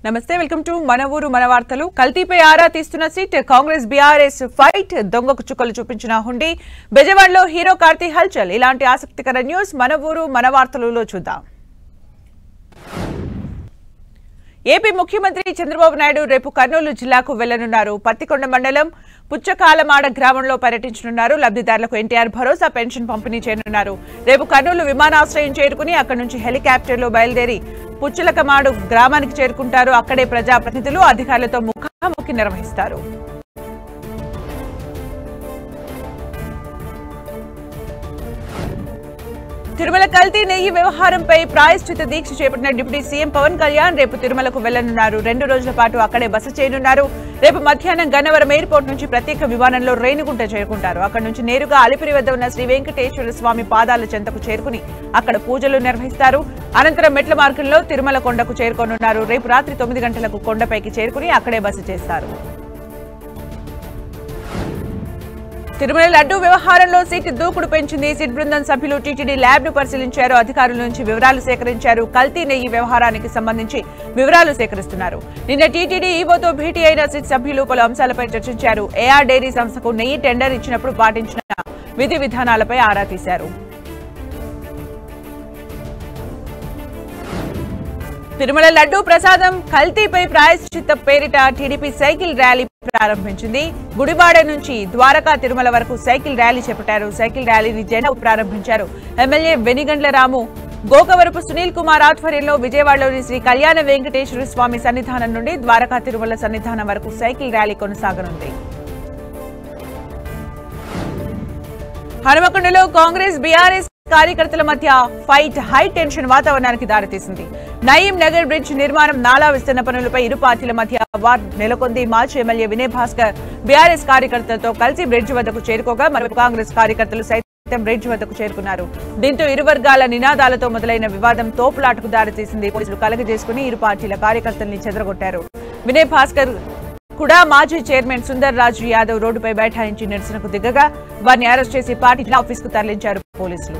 నమస్తే welcome to మన ఊరు మన వార్తలు. కల్తీపై ఆరా తీస్తున్న సీట్ కాంగ్రెస్ బీఆర్ఎస్ ఫైట్, దొంగకు చుక్కలు చూపించిన హుండీ, బెజవాడలో హీరో కార్తీ హల్చల్. ఇలాంటి ఆసక్తికర న్యూస్ మన ఊరు మన వార్తలలో చూద్దాం. ఏపీ ముఖ్యమంత్రి చంద్రబాబు నాయుడు రేపు కర్నూలు జిల్లాకు వెళ్లనున్నారు. పత్తికొండ మండలం పుచ్చకాలమాడ గ్రామంలో పర్యటించనున్నారు. లబ్ధిదారులకు ఎన్టీఆర్ భరోసా పెన్షన్ పంపిణీ చేయనున్నారు. రేపు కర్నూలు విమానాశ్రయం చేరుకుని అక్కడి నుంచి హెలికాప్టర్లో బయలుదేరి పుచ్చలకమాడు గ్రామానికి చేరుకుంటారు. అక్కడే ప్రజాప్రతినిధులు, అధికారులతో ముఖాముఖి నిర్వహిస్తారు. తిరుమల కల్తీ నెయ్యి వ్యవహారంపై ప్రాయశ్చిత దీక్ష చేపట్టిన డిప్యూటీ సీఎం పవన్ కళ్యాణ్ రేపు తిరుమలకు వెళ్లనున్నారు. 2 రోజుల పాటు అక్కడే బస చేయనున్నారు. రేపు మధ్యాహ్నం గన్నవరం ఎయిర్పోర్ట్ నుంచి ప్రత్యేక విమానంలో రేణిగుంట చేరుకుంటారు. అక్కడి నుంచి నేరుగా అలిపిరి వద్ద ఉన్న శ్రీ వెంకటేశ్వర స్వామి పాదాల చెంతకు చేరుకుని అక్కడ పూజలు నిర్వహిస్తారు. అనంతరం మెట్ల మార్గంలో తిరుమల కొండకు చేరుకోనున్నారు. రేపు రాత్రి 9 గంటలకు కొండపైకి చేరుకుని అక్కడే బస చేస్తారు. తిరుమల లడ్డూ వ్యవహారంలో సిట్ దూకుడు పెంచింది. సిట్ బృందం సభ్యులు టీటీడీ ల్యాబ్ ను పరిశీలించారు. అధికారుల నుంచి వివరాలు సేకరించారు. కల్తీ నెయ్యి వ్యవహారానికి సంబంధించి వివరాలు సేకరిస్తున్నారు. నిన్న టీటీడీ ఈవోతో భేటీ అయిన సిట్ సభ్యులు పలు అంశాలపై చర్చించారు. ఏఆర్ డైరీ సంస్థకు నెయ్యి టెండర్ ఇచ్చినప్పుడు పాటించిన విధి విధానాలపై ఆరా తీశారు. తిరుమల లడ్డూ ప్రసాదం కల్తీపై ప్రాయశ్చిత్త పేరిట టీడీపీ సైకిల్ ర్యాలీ ప్రారంభించింది. గుడివాడ నుంచి ద్వారకా తిరుమల వరకు సైకిల్ ర్యాలీ చేపట్టారు. సైకిల్ ర్యాలీని జెండా ప్రారంభించారు. ఎమ్మెల్యే వెనిగండ్ల రాము, గోకవరపు సునీల్ కుమార్ ఆధ్వర్యంలో విజయవాడలోని శ్రీ కళ్యాణ వెంకటేశ్వర స్వామి సన్నిధానం నుండి ద్వారకా తిరుమల సన్నిధానం వరకు సైకిల్ ర్యాలీ కొనసాగనుంది. హనుమకొండలో కాంగ్రెస్ బీఆర్ఎస్ కార్యకర్తల మధ్య ఫైట్ హై టెన్షన్ వాతావరణానికి దారితీసింది. నయీం నగర్ బ్రిడ్జ్ నిర్మాణం, నాలా విస్తరణ పనులపై ఇరు పార్టీల మధ్య వార్ నెలకొంది. మాజీ ఎమ్మెల్యే వినయ్ భాస్కర్ బీఆర్ఎస్ కార్యకర్తలతో కలిసి బ్రిడ్జ్ వద్దకు చేరుకోగా మరొక కాంగ్రెస్ కార్యకర్తలు సైతం బ్రిడ్జ్ వద్దకు చేరుకున్నారు. దీంతో ఇరు వర్గాల నినాదాలతో మొదలైన వివాదం తోపులాటకు దారితీసింది. పోలీసులు కలగజేసుకుని ఇరు పార్టీల కార్యకర్తల్ని చెదరగొట్టారు. వినయ్ భాస్కర్ కూడా మాజీ చైర్మన్ సుందర్ రాజు యాదవ్ రోడ్డుపై బైఠాయించి నిరసనకు దిగగా వారిని అరెస్ట్ చేసి పార్టీ ఆఫీసుకు తరలించారు పోలీసులు.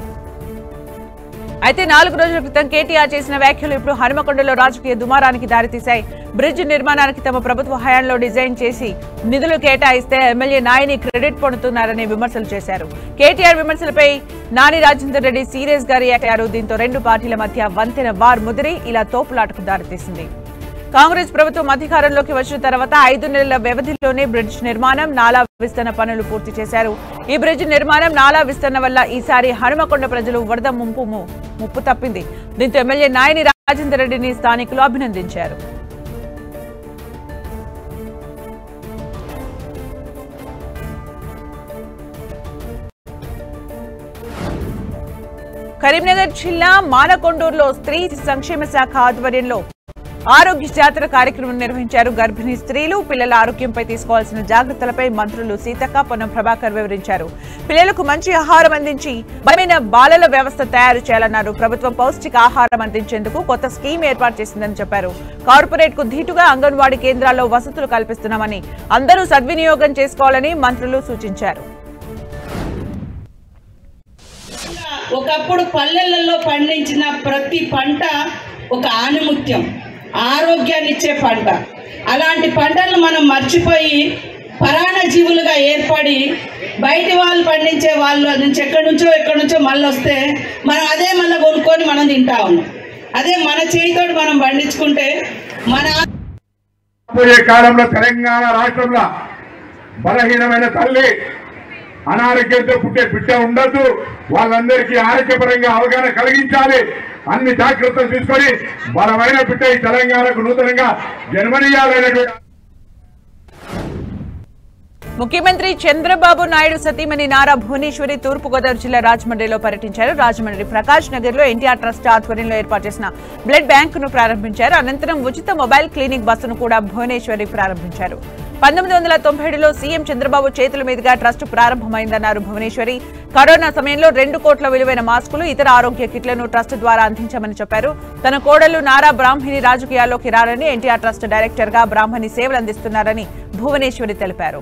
అయితే 4 రోజుల క్రితం కేటీఆర్ చేసిన వ్యాఖ్యలు ఇప్పుడు హనుమకొండలో రాజకీయ దుమారానికి దారితీశాయి. బ్రిడ్జ్ నిర్మాణానికి తమ ప్రభుత్వ హయాంలో డిజైన్ చేసి నిధులు కేటాయిస్తే ఎమ్మెల్యే నాయని క్రెడిట్ పొందుతున్నారని విమర్శలు చేశారు. కేటీఆర్ విమర్శలపై నాని రాజేందర్ రెడ్డి సీరియస్ గా రియాక్ట్ అయ్యారు. దీంతో 2 పార్టీల మధ్య వంతెన వార్ ముదిరి ఇలా తోపులాటకు దారితీసింది. కాంగ్రెస్ ప్రభుత్వం అధికారంలోకి వచ్చిన తర్వాత 5 నెలల వ్యవధిలోనే బ్రిడ్జ్ నిర్మాణం, నాలా విస్తరణ పనులు పూర్తి చేశారు. ఈ బ్రిడ్జ్ నిర్మాణం, నాలా విస్తరణ వల్ల ఈసారి హనుమకొండ ప్రజలు వరద ముప్పు తప్పింది. దీంతో ఎమ్మెల్యే నాయని రాజేందర్ రెడ్డిని స్థానికులు అభినందించారు. కరీంనగర్ జిల్లా మానకొండూరులో స్త్రీ సంక్షేమ శాఖ ఆధ్వర్యంలో ఆరోగ్య జాతర కార్యక్రమం నిర్వహించారు. గర్భిణీ స్త్రీలు, పిల్లల ఆరోగ్యంపై తీసుకోవాల్సిన జాగ్రత్తలపై మంత్రులు సీతక్క, పొన్నం ప్రభాకర్ వివరించారు. పిల్లలకు మంచి ఆహారం అందించి బలమైన బాలల వ్యవస్థ తయారు చేయాలన్నారు. ప్రభుత్వం పౌష్టిక ఆహారం అందించేందుకు కొత్త స్కీమ్ ఏర్పాటు చేసిందని చెప్పారు. కార్పొరేట్ కు ధీటుగా అంగన్వాడీ కేంద్రాల్లో వసతులు కల్పిస్తున్నామని, అందరూ సద్వినియోగం చేసుకోవాలని మంత్రులు సూచించారు. ఒకప్పుడు పల్లెలలో పండించిన ప్రతి పంట ఒక ఆణిముత్యం, ఆరోగ్యాన్ని ఇచ్చే పంట. అలాంటి పంటలను మనం మర్చిపోయి పరాణ జీవులుగా ఏర్పడి బయటి వాళ్ళు పండించే వాళ్ళ నుంచి ఎక్కడి నుంచో మళ్ళీ వస్తే మనం అదే మళ్ళీ కొనుక్కొని మనం తింటా ఉన్నాం. అదే మన చేతితోటి మనం పండించుకుంటే మన కాలంలో తెలంగాణ రాష్ట్రంలో బలహీనమైన తల్లి, అనారోగ్యంతో పుట్టే బిడ్డ ఉండద్దు. వాళ్ళందరికీ ఆరోగ్యపరంగా అవగాహన కలిగించాలి. అన్ని జాగ్రత్తలు తీసుకొని బలమైన బిడ్డ ఈ తెలంగాణకు నూతనంగా జన్మనీయాలనేటువంటి ముఖ్యమంత్రి చంద్రబాబు నాయుడు సతీమణి నారా భువనేశ్వరి తూర్పుగోదావరి జిల్లా రాజమండ్రిలో పర్యటించారు. రాజమండ్రి ప్రకాష్ నగర్ లో ఎన్టీఆర్ ట్రస్ట్ ఆధ్వర్యంలో ఏర్పాటు చేసిన బ్లడ్ బ్యాంక్ ను ప్రారంభించారు. అనంతరం ఉచిత మొబైల్ క్లినిక్ బస్సును కూడా భువనేశ్వరి ప్రారంభించారు. 1997లో సీఎం చంద్రబాబు చేతుల మీదుగా ట్రస్ట్ ప్రారంభమైందన్నారు భువనేశ్వరి. కరోనా సమయంలో 2 కోట్ల విలువైన మాస్కులు, ఇతర ఆరోగ్య కిట్లను ట్రస్ట్ ద్వారా అందించామని చెప్పారు. తన కోడలు నారా బ్రాహ్మణి రాజకీయాల్లోకి రారని, ఎన్టీఆర్ ట్రస్ట్ డైరెక్టర్ గా బ్రాహ్మణి సేవలు అందిస్తున్నారని భువనేశ్వరి తెలిపారు.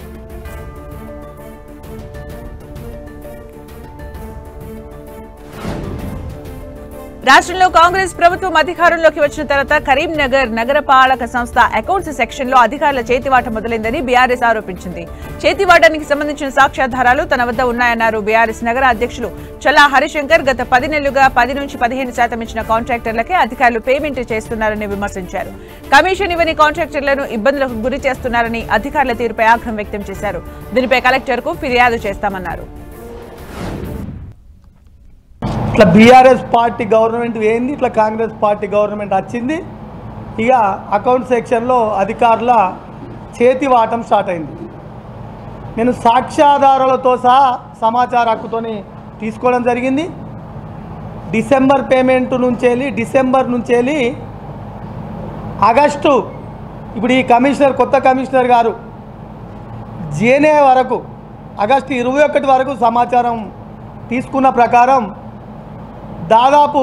రాష్ట్రంలో కాంగ్రెస్ ప్రభుత్వం అధికారంలోకి వచ్చిన తర్వాత కరీంనగర్ నగరపాలక సంస్థ అకౌంట్స్ సెక్షన్ లో అధికారుల చేతివాట మొదలైందని బీఆర్ఎస్ ఆరోపించింది. చేతివాటానికి సంబంధించిన సాక్ష్యాధారాలు తన వద్ద ఉన్నాయన్నారు బీఆర్ఎస్ నగర అధ్యక్షులు చల్లా హరిశంకర్. గత 10 నెలలుగా 10 నుంచి 15% ఇచ్చిన కాంట్రాక్టర్లకే అధికారులు పేమెంట్ చేస్తున్నారని విమర్శించారు. కమిషన్ ఇవ్వని కాంట్రాక్టర్లను ఇబ్బందులకు గురి చేస్తున్నారని అధికారుల తీరుపై ఆగ్రహం వ్యక్తం చేశారు. దీనిపై కలెక్టర్కు ఫిర్యాదు చేస్తామన్నారు. ఇట్లా బీఆర్ఎస్ పార్టీ గవర్నమెంట్ ఏంది, ఇట్లా కాంగ్రెస్ పార్టీ గవర్నమెంట్ వచ్చింది. ఇక అకౌంట్ సెక్షన్లో అధికారుల చేతివాటం స్టార్ట్ అయింది. నేను సాక్ష్యాధారాలతో సహా సమాచార హక్కుతోని తీసుకోవడం జరిగింది. డిసెంబర్ నుంచి వెళ్ళి ఆగస్టు, ఇప్పుడు ఈ కమిషనర్ కొత్త కమిషనర్ గారు జేనే వరకు ఆగస్టు 21 వరకు సమాచారం తీసుకున్న ప్రకారం దాదాపు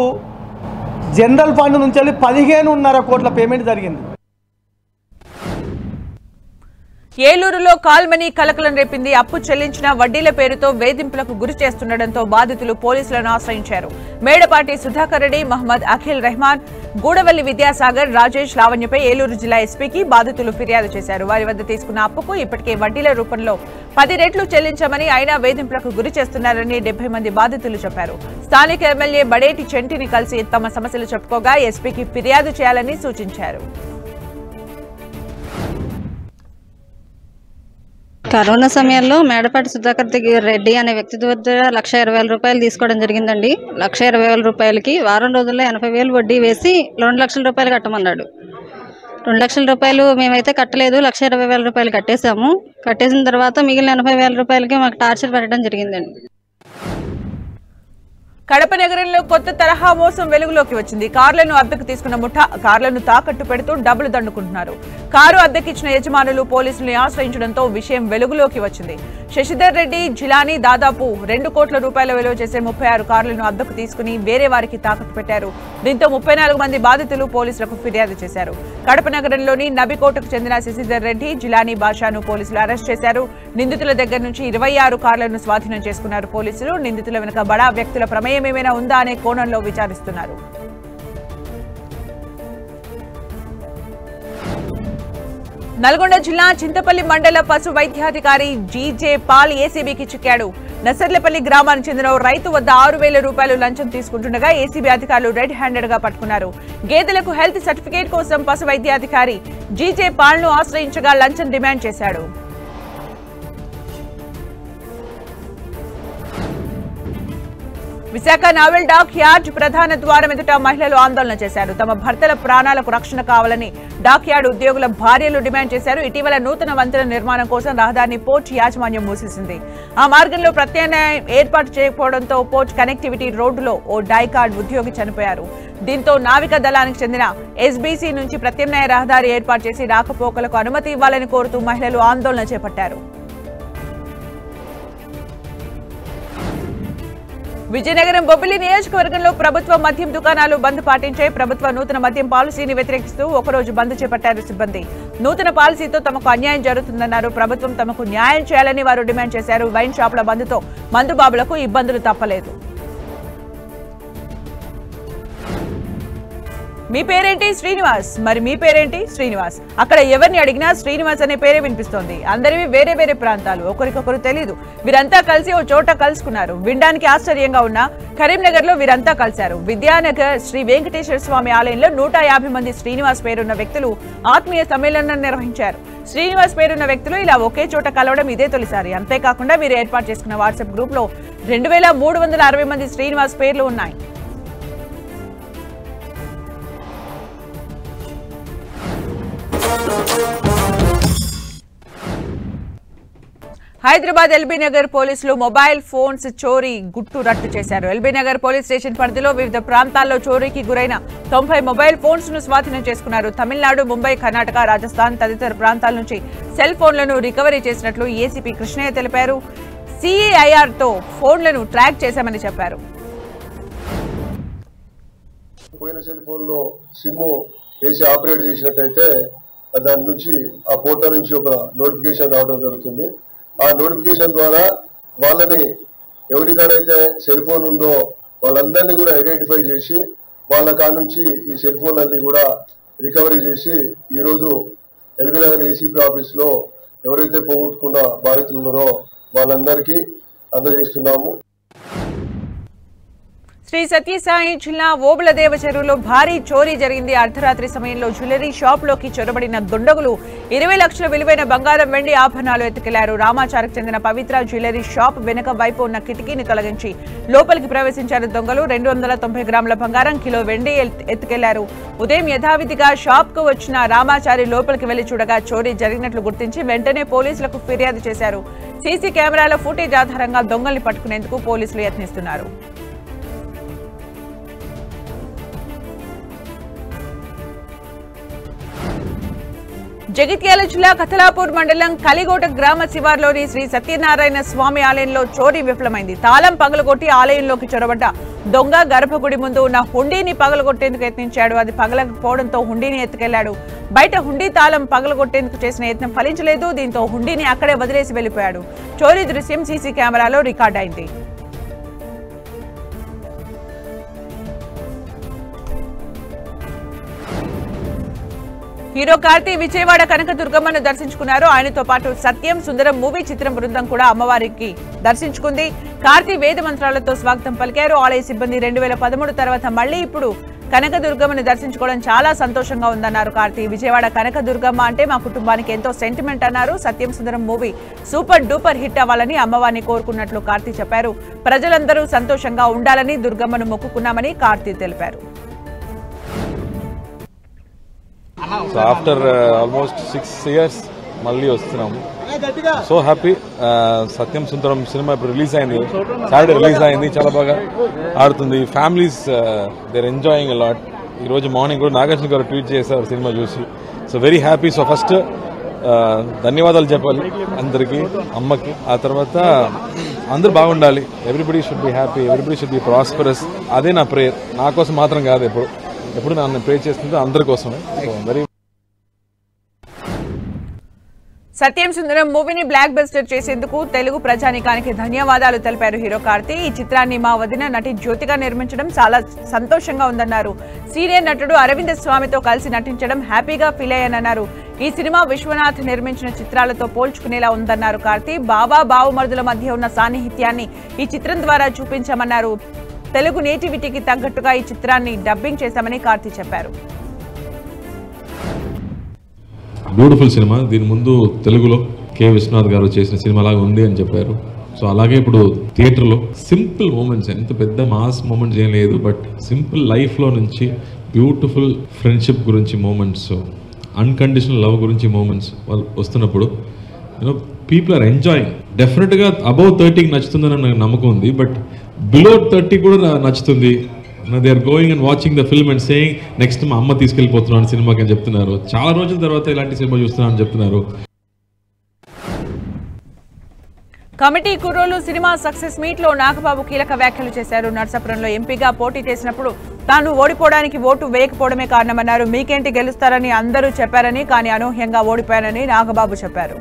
జనరల్ ఫండ్ నుంచి వెళ్ళి 15.5 కోట్ల పేమెంట్ జరిగింది. ఏలూరులో కాల్మనీ కలకలం రేపింది. అప్పు చెల్లించిన వడ్డీల పేరుతో వేధింపులకు గురి చేస్తుండటంతో బాధితులు పోలీసులను ఆశ్రయించారు. మేడపాటి సుధాకర్ రెడ్డి, మహమ్మద్ అఖిల్ రెహమాన్, గూడవల్లి విద్యాసాగర్, రాజేష్, లావణ్యపై ఏలూరు జిల్లా ఎస్పీకి బాధితులు ఫిర్యాదు చేశారు. వారి వద్ద తీసుకున్న అప్పుకు ఇప్పటికే వడ్డీల రూపంలో 10 రెట్లు చెల్లించామని, అయినా వేధింపులకు గురి చేస్తున్నారని 70 మంది బాధితులు చెప్పారు. స్థానిక ఎమ్మెల్యే బడేటి చెంటిని కలిసి తమ సమస్యలు చెప్పుకోగా ఎస్పీకి ఫిర్యాదు చేయాలని సూచించారు. కరోనా సమయంలో మేడపాటి సుధాకర్ రెడ్డి అనే వ్యక్తి దగ్గర 1,20,000 రూపాయలు తీసుకోవడం జరిగిందండి. 1,20,000 రూపాయలకి వారం రోజుల్లో 80,000 వడ్డీ వేసి 2 లక్షల రూపాయలు కట్టమన్నాడు. 2 లక్షల రూపాయలు మేమైతే కట్టలేదు, 1,20,000 రూపాయలు కట్టేశాము. కట్టేసిన తర్వాత మిగిలిన 80,000 రూపాయలకి మాకు టార్చర్ పెట్టడం జరిగిందండి. కడప నగరంలో కొత్త తరహా మోసం వెలుగులోకి వచ్చింది. కార్లను అద్దెకు తీసుకున్న ముఠా కార్లను తాకట్టు పెడుతూ డబ్బులు దండుకుంటున్నారు. కారు అద్దెకిచ్చిన యజమానులు పోలీసుల్ని ఆశ్రయించడంతో విషయం వెలుగులోకి వచ్చింది. శశిధర్ రెడ్డి, జిలానీ దాదాపు 2 కోట్ల రూపాయల విలువ చేసే 36 కార్లను అద్దెకు తీసుకుని వేరే వారికి తాకట్టు పెట్టారు. దీంతో 34 మంది బాధితులు పోలీసులకు ఫిర్యాదు చేశారు. కడప నగరంలోని నబికోటకు చెందిన శశిధర్ రెడ్డి, జిలానీ బాషాను పోలీసులు అరెస్ట్ చేశారు. నిందితుల దగ్గర నుంచి 26 కార్లను స్వాధీనం చేసుకున్నారు పోలీసులు. నిందితుల వెనుక బడా వ్యక్తుల ప్రమేయం ఏమైనా ఉందా అనే కోణంలో విచారిస్తున్నారు. నల్గొండ జిల్లా చింతపల్లి మండల పశు వైద్యాధికారి జీజే పాల్ ఏసీబీకి చిక్కాడు. నసర్లపల్లి గ్రామానికి చెందిన రైతు వద్ద 6,000 రూపాయలు లంచం తీసుకుంటుండగా ఏసీబీ అధికారులు రెడ్ హ్యాండెడ్ గా పట్టుకున్నారు. గేదెలకు హెల్త్ సర్టిఫికేట్ కోసం పశు వైద్యాధికారి జీజే పాల్ ను ఆశ్రయించగా లంచం డిమాండ్ చేశాడు. విశాఖ నావెల్ డాక్ యార్డ్ ప్రధాన ద్వారం ఎదుట మహిళలు ఆందోళన చేశారు. తమ భర్తల ప్రాణాలకు రక్షణ కావాలని డాక్ యార్డ్ ఉద్యోగుల భార్యలు డిమాండ్ చేశారు. ఇటీవల నూతన వంతెన నిర్మాణం కోసం రహదారిని పోర్ట్ యాజమాన్యం మూసేసింది. ఆ మార్గంలో ప్రత్యామ్నాయం ఏర్పాటు చేయకపోవడంతో పోర్ట్ కనెక్టివిటీ రోడ్డులో ఓ డైకార్డ్ ఉద్యోగి చనిపోయారు. దీంతో నావికా దళానికి చెందిన ఎస్బీసీ నుంచి ప్రత్యామ్నాయ రహదారి ఏర్పాటు చేసి రాకపోకలకు అనుమతి ఇవ్వాలని కోరుతూ మహిళలు ఆందోళన చేపట్టారు. విజయనగరం బొబ్బిలి నియోజకవర్గంలో ప్రభుత్వ మద్యం దుకాణాలు బంద్ పాటించాయి. ప్రభుత్వ నూతన మద్యం పాలసీని వ్యతిరేకిస్తూ ఒకరోజు బంద్ చేపట్టారు సిబ్బంది. నూతన పాలసీతో తమకు అన్యాయం జరుగుతుందన్నారు. ప్రభుత్వం తమకు న్యాయం చేయాలని వారు డిమాండ్ చేశారు. వైన్ షాపుల బంద్తో మందుబాబులకు ఇబ్బందులు తప్పలేదు. మీ పేరేంటి? శ్రీనివాస్. మరి మీ పేరేంటి? శ్రీనివాస్. అక్కడ ఎవరిని అడిగినా శ్రీనివాస్ అనే పేరే వినిపిస్తోంది. అందరివి వేరే వేరే ప్రాంతాలు, ఒకరికొకరు తెలీదు. వీరంతా కలిసి ఓ చోట కలుసుకున్నారు. వినడానికి ఆశ్చర్యంగా ఉన్నా కరీంనగర్ లో వీరంతా కలిశారు. విద్యానగర్ శ్రీ వెంకటేశ్వర స్వామి ఆలయంలో 150 మంది శ్రీనివాస్ పేరున్న వ్యక్తులు ఆత్మీయ సమ్మేళనం నిర్వహించారు. శ్రీనివాస్ పేరున్న వ్యక్తులు ఇలా ఒకే చోట కలవడం ఇదే తొలిసారి. అంతేకాకుండా వీరు ఏర్పాటు చేసుకున్న వాట్సాప్ గ్రూప్ లో 2360 మంది శ్రీనివాస్ పేర్లు ఉన్నాయి. హైదరాబాద్ ఎల్బీ నగర్ పోలీసులు మొబైల్ ఫోన్స్ చోరీ గుట్టు రట్టు చేశారు. ఎల్బీ నగర్ పోలీస్ స్టేషన్ పరిధిలో వివిధ ప్రాంతాల్లో చోరీకి గురైన 90 మొబైల్ ఫోన్స్ ను స్వాధీనం చేసుకున్నారు. తమిళనాడు, ముంబై, కర్ణాటక, రాజస్థాన్ తదితర ప్రాంతాల నుంచి సెల్ ఫోన్లను రికవరీ చేసినట్లు ఏసీపీ కృష్ణయ్య తెలిపారు. సిఐఆర్ తో ఫోన్లను ట్రాక్ చేశామని చెప్పారు. పోయిన సెల్ ఫోన్ లో సిమ్ వేసి ఆపరేట్ చేసినట్టయితే దాని నుంచి ఆ పోర్టల్ నుంచి ఒక నోటిఫికేషన్ రావడం జరుగుతుంది. ఆ నోటిఫికేషన్ ద్వారా వాళ్ళని ఎవరికైతే సెల్ ఫోన్ ఉందో వాళ్ళందరినీ కూడా ఐడెంటిఫై చేసి వాళ్ళ కాడ నుంచి ఈ సెల్ ఫోన్లన్నీ కూడా రికవరీ చేసి ఈరోజు ఎల్బీ నగర్ ఏసీపీ ఆఫీస్లో ఎవరైతే పోగొట్టుకున్న బాధితులు ఉన్నారో వాళ్ళందరికీ అందజేస్తున్నాము. శ్రీ సత్యసాయి జిల్లా ఓబుళదేవ చెరువులో భారీ చోరీ జరిగింది. అర్ధరాత్రి సమయంలో జ్యువెలరీ షాప్ లోకి చొరబడిన దుండగులు 20 లక్షల విలువైన బంగారం, వెండి ఆభరణాలు ఎత్తుకెళ్లారు. రామాచారికి చెందిన పవిత్ర జ్యువెలరీ షాప్ వెనుక వైపు ఉన్న కిటికీని తొలగించి లోపలికి ప్రవేశించారు దొంగలు. 290 గ్రాముల బంగారం, కిలో వెండి ఎత్తుకెళ్లారు. ఉదయం యథావిధిగా షాప్ కు వచ్చిన రామాచారి లోపలికి వెళ్లి చూడగా చోరీ జరిగినట్లు గుర్తించి వెంటనే పోలీసులకు ఫిర్యాదు చేశారు. సీసీ కెమెరాల ఫుటేజ్ ఆధారంగా దొంగల్ని పట్టుకునేందుకు పోలీసులు యత్నిస్తున్నారు. జగిత్యాల జిల్లా కతలాపూర్ మండలం కలిగోట గ్రామ శివార్లోని శ్రీ సత్యనారాయణ స్వామి ఆలయంలో చోరీ విఫలమైంది. తాళం పగలగొట్టి ఆలయంలోకి చొరబడ్డ దొంగ గర్భగుడి ముందు ఉన్న హుండీని పగలగొట్టేందుకు యత్నించాడు. అది పగలకపోవడంతో హుండీని ఎత్తుకెళ్లాడు. బయట హుండీ తాళం పగలగొట్టేందుకు చేసిన యత్నం ఫలించలేదు. దీంతో హుండీని అక్కడే వదిలేసి వెళ్లిపోయాడు. చోరీ దృశ్యం సీసీ కెమెరాలో రికార్డైంది. హీరో కార్తీ విజయవాడ కనకదుర్గమ్మను దర్శించుకున్నారు. ఆయనతో పాటు సత్యం సుందరం మూవీ చిత్రం బృందం కూడా అమ్మవారికి దర్శించుకుంది. కార్తీ వేద మంత్రాలతో స్వాగతం పలికారు. ఆలయ సిబ్బంది 2013 తర్వాత మళ్లీ ఇప్పుడు కనకదుర్గమ్మను దర్శించుకోవడం చాలా సంతోషంగా ఉందన్నారు కార్తీ. విజయవాడ కనకదుర్గమ్మ అంటే మా కుటుంబానికి ఎంతో సెంటిమెంట్ అన్నారు. సత్యం సుందరం మూవీ సూపర్ డూపర్ హిట్ అవ్వాలని అమ్మవారిని కోరుకున్నట్లు కార్తీ చెప్పారు. ప్రజలందరూ సంతోషంగా ఉండాలని దుర్గమ్మను మొక్కుకున్నామని కార్తీ తెలిపారు. So after almost 6 years మళ్ళీ వస్తున్నాము. So happy. Satyam Sundaram cinema ఇప్పుడు రిలీజ్ అయింది, సాటర్డే రిలీజ్ అయింది. చాలా బాగా ఆడుతుంది. Families there enjoying a lot. ఈ రోజు మార్నింగ్ కూడా నాగార్జున గారు ట్వీట్ చేశారు సినిమా చూసి. So very happy. So first ధన్యవాదాలు చెప్పాలి అందరికీ, అమ్మకి. ఆ తర్వాత అందరూ బాగుండాలి. Everybody should be happy, everybody should be prosperous. అదే నా ప్రేయర్. నా కోసం మాత్రం కాదు, ఎప్పుడు నన్ను ప్రే చేస్తుంటే అందరి కోసమే. వెరీ సత్యం సుందరం మూవీని బ్లాక్ బస్టర్ చేసేందుకు తెలుగు ప్రజానీకానికి ధన్యవాదాలు తెలిపారు హీరో కార్తీ. ఈ చిత్రాన్ని మా వదిన నటి జ్యోతిగా నిర్మించడం చాలా సంతోషంగా ఉందన్నారు. సీనియర్ నటుడు అరవింద స్వామితో కలిసి నటించడం హ్యాపీగా ఫీల్ అయ్యానన్నారు. ఈ సినిమా విశ్వనాథ్ నిర్మించిన చిత్రాలతో పోల్చుకునేలా ఉందన్నారు కార్తీ. బాబా బావుమరుదుల మధ్య ఉన్న సాన్నిహిత్యాన్ని ఈ చిత్రం ద్వారా చూపించామన్నారు. తెలుగు నేటివిటీకి తగ్గట్టుగా ఈ చిత్రాన్ని డబ్బింగ్ చేశామని కార్తీ చెప్పారు. Beautiful cinema. దీని ముందు తెలుగులో కె విశ్వనాథ్ గారు చేసిన సినిమా లాగా ఉంది అని చెప్పారు. సో అలాగే ఇప్పుడు థియేటర్లో సింపుల్ మూమెంట్స్, ఎంత పెద్ద మాస్ మూమెంట్స్ ఏం లేదు, బట్ సింపుల్ లైఫ్లో నుంచి బ్యూటిఫుల్ ఫ్రెండ్షిప్ గురించి మూమెంట్స్, అన్కండిషనల్ లవ్ గురించి మూమెంట్స్ వాళ్ళు వస్తున్నప్పుడు యూనో పీపుల్ ఆర్ ఎంజాయింగ్. డెఫినెట్గా అబౌవ్ 30 నచ్చుతుందని నాకు నమ్మకం ఉంది, బట్ బిలో 30 కూడా నచ్చుతుంది. They are going and watching the film and saying next మా అమ్మ తీసుకెళ్ళిపోతున్నాను సినిమాకి అని చెప్తున్నారు. చాలా రోజుల తర్వాత ఇలాంటి సినిమా చూస్తున్నాను అని చెప్తున్నారు. కమిటీ కుర్రోలు సినిమా సక్సెస్ మీట్ లో నాగబాబు కీలక వ్యాఖ్యలు చేశారు. నర్సాపురంలో ఎంపీగా పోటీ చేసినప్పుడు తాను ఓడిపోవడానికి ఓటు వేయకపోవడమే కారణమన్నారు. మీకేంటి గెలుస్తారని అందరూ చెప్పారని, కానీ అనూహ్యంగా ఓడిపోయానని నాగబాబు చెప్పారు.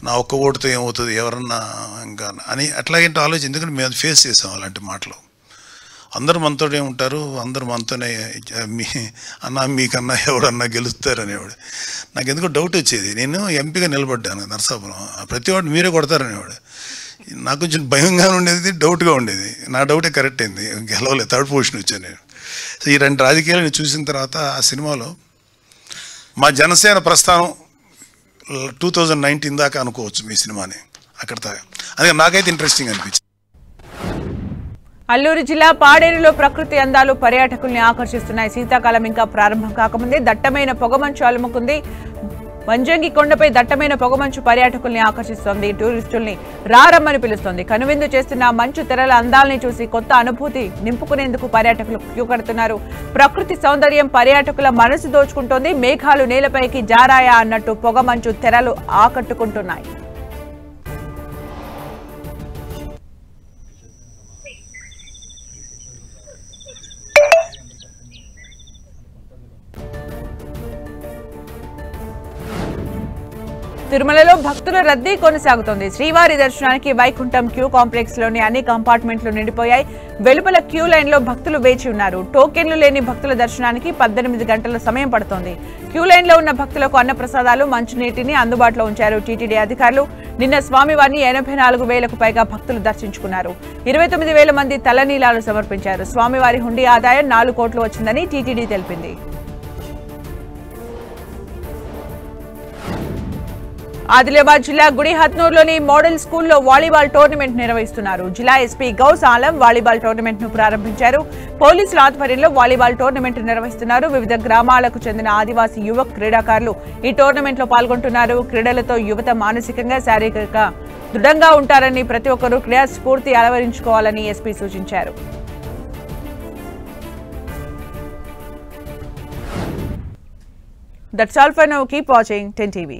నా ఒక్క ఓటుతో ఏమవుతుంది ఎవరన్నా ఇంకా అని అట్లాగంటే ఆలోచన. ఎందుకంటే మేము ఫేస్ చేసాం అలాంటి మాటలు. అందరూ మనతోనే ఉంటారు, అందరూ మనతోనే మీకన్నా ఎవడన్నా గెలుస్తారనేవాడు. నాకు ఎందుకో డౌట్ వచ్చేది. నేను ఎంపీగా నిలబడ్డాను నరసాపురం, ప్రతి వాడు మీరే కొడతారనేవాడు. నాకు కొంచెం భయంగా ఉండేది, డౌట్గా ఉండేది. నా డౌటే కరెక్ట్ అయింది, గెలవలేదు, 3rd పొజిషన్ వచ్చాను నేను. సో ఈ 2 రాజకీయాలను చూసిన తర్వాత ఆ సినిమాలో మా జనసేన ప్రస్థానం 2019 దాకా అనుకోవచ్చు మీ సినిమాని అక్కడ దాకా. అదే నాకైతే ఇంట్రెస్టింగ్ అనిపించింది. అల్లూరు జిల్లా పాడేరులో ప్రకృతి అందాలు పర్యాటకుల్ని ఆకర్షిస్తున్నాయి. శీతాకాలం ఇంకా ప్రారంభం కాకముందే దట్టమైన పొగమంచు అలుముకుంది. వంజంగి కొండపై దట్టమైన పొగమంచు పర్యాటకుల్ని ఆకర్షిస్తోంది. టూరిస్టుల్ని రారమ్మని పిలుస్తోంది. కనువిందు చేస్తున్న మంచు తెరల అందాల్ని చూసి కొత్త అనుభూతి నింపుకునేందుకు పర్యాటకులు క్యూ కడుతున్నారు. ప్రకృతి సౌందర్యం పర్యాటకుల మనసు దోచుకుంటోంది. మేఘాలు నేలపైకి జారాయా అన్నట్టు పొగమంచు తెరలు ఆకట్టుకుంటున్నాయి. తిరుమలలో భక్తుల రద్దీ కొనసాగుతోంది. శ్రీవారి దర్శనానికి వైకుంఠం క్యూ కాంప్లెక్స్ లోని అన్ని కంపార్ట్మెంట్లు నిండిపోయాయి. వెలుపల క్యూ లైన్ లో భక్తులు వేచి ఉన్నారు. టోకెన్లు లేని భక్తుల దర్శనానికి 18 గంటల సమయం పడుతోంది. క్యూ లైన్ లో ఉన్న భక్తులకు అన్నప్రసాదాలు, మంచినీటిని అందుబాటులో ఉంచారు టీటీడీ అధికారులు. నిన్న స్వామివారిని 84,000కు పైగా భక్తులు దర్శించుకున్నారు. 29,000 మంది తలనీలాలు సమర్పించారు. స్వామివారి హుండీ ఆదాయం 4 కోట్లు వచ్చిందని టీటీడీ తెలిపింది. ఆదిలాబాద్ జిల్లా గుడిహత్నూరులోని మోడల్ స్కూల్లో వాలీబాల్ టోర్నమెంట్ నిర్వహిస్తున్నారు. జిల్లా SP Ghouse Alam volleyball tournament ను ప్రారంభించారు. పోలీసుల ఆధ్వర్యంలో వాలీబాల్ టోర్నమెంట్ నిర్వహిస్తున్నారు. వివిధ గ్రామాలకు చెందిన ఆదివాసీ యువ క్రీడాకారులు ఈ టోర్నమెంట్ లో పాల్గొంటున్నారు. క్రీడలతో యువత మానసికంగా, శారీరకంగా దృఢంగా ఉంటారని, ప్రతి ఒక్కరూ క్రీడా స్ఫూర్తి అలవరించుకోవాలని ఎస్పీ సూచించారు. That's all for now. Keep watching 10 TV.